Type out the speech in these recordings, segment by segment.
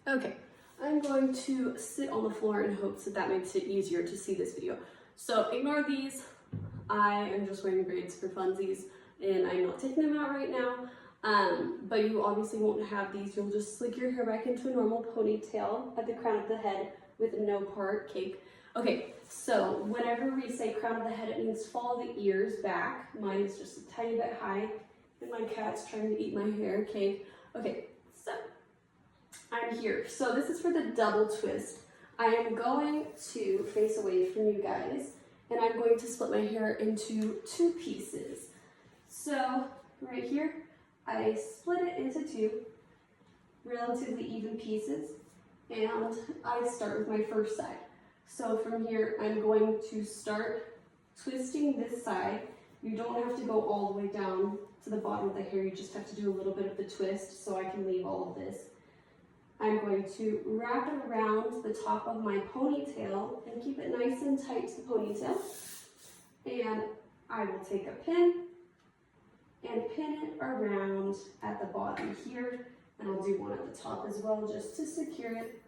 Okay, I'm going to sit on the floor in hopes that that makes it easier to see this video. So ignore these. I am just wearing braids for funsies and I'm not taking them out right now. But you obviously won't have these. You'll just slick your hair back into a normal ponytail at the crown of the head with no part cake. Okay, so whenever we say crown of the head, it means follow the ears back. Mine is just a tiny bit high and my cat's trying to eat my hair cake. Okay, so I'm here. So this is for the double twist. I am going to face away from you guys and I'm going to split my hair into two pieces. So right here, I split it into two relatively even pieces and I start with my first side. So from here, I'm going to start twisting this side. You don't have to go all the way down to the bottom of the hair. You just have to do a little bit of the twist so I can leave all of this. I'm going to wrap it around the top of my ponytail and keep it nice and tight to the ponytail. And I will take a pin and pin it around at the bottom here. And I'll do one at the top as well just to secure it.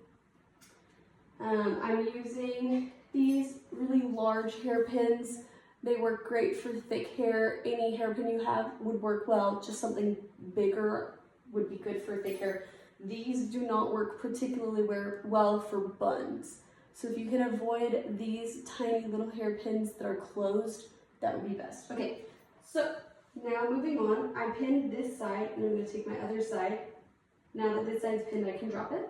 I'm using these really large hairpins. They work great for thick hair. Any hairpin you have would work well. Just something bigger would be good for thick hair. These do not work particularly well for buns. So if you can avoid these tiny little hairpins that are closed, that would be best. Okay, so now moving on, I pinned this side and I'm going to take my other side. Now that this side's pinned, I can drop it.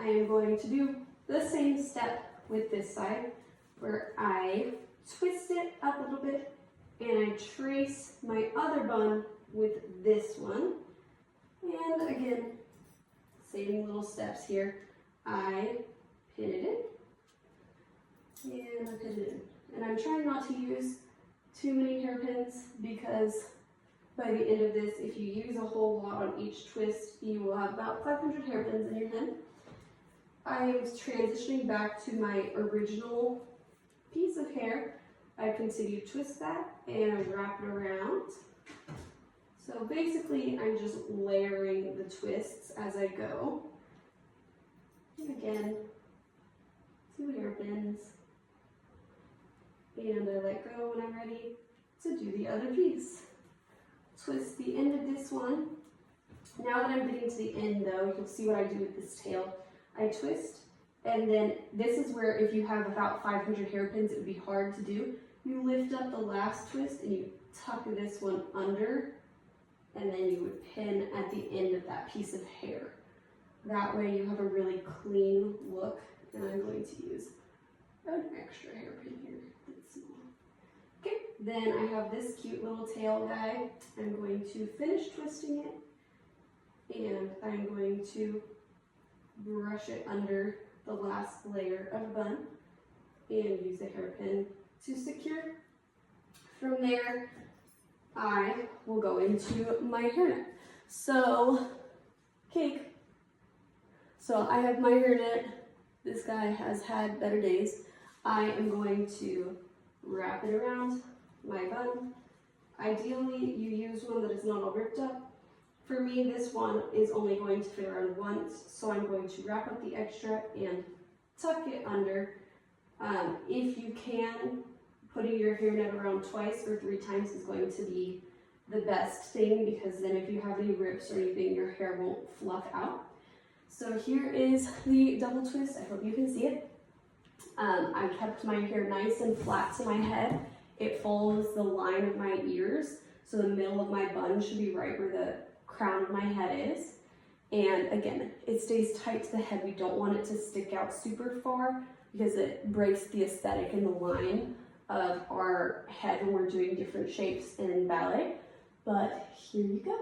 I am going to do the same step with this side where I twist it up a little bit and I trace my other bun with this one. And again, same little steps here. I pin it in and I pin it in. And I'm trying not to use too many hairpins because by the end of this, if you use a whole lot on each twist, you will have about 500 hairpins in your head. I am transitioning back to my original piece of hair. I continue to twist that and wrap it around. So basically, I'm just layering the twists as I go. And again, 2 hairpins. And I let go when I'm ready to do the other piece. Twist the end of this one. Now that I'm getting to the end though, you'll see what I do with this tail. I twist, and then this is where if you have about 500 hairpins, it would be hard to do. You lift up the last twist and you tuck this one under, and then you would pin at the end of that piece of hair. That way you have a really clean look, and I'm going to use an extra hairpin here that's small. Okay, then I have this cute little tail guy. I'm going to finish twisting it, and I'm going to brush it under the last layer of bun and use a hairpin to secure. From there, I will go into my hairnet. So, cake. So I have my hairnet. This guy has had better days. I am going to wrap it around my bun. Ideally, you use one that is not all ripped up. For me, this one is only going to fit around once, so I'm going to wrap up the extra and tuck it under. If you can, putting your hairnet around twice or 3 times is going to be the best thing, because then if you have any rips or anything, your hair won't fluff out. So here is the double twist. I hope you can see it. I kept my hair nice and flat to my head. It follows the line of my ears, so the middle of my bun should be right where the crown of my head is. And again, it stays tight to the head. We don't want it to stick out super far because it breaks the aesthetic and the line of our head when we're doing different shapes in ballet. But here you go.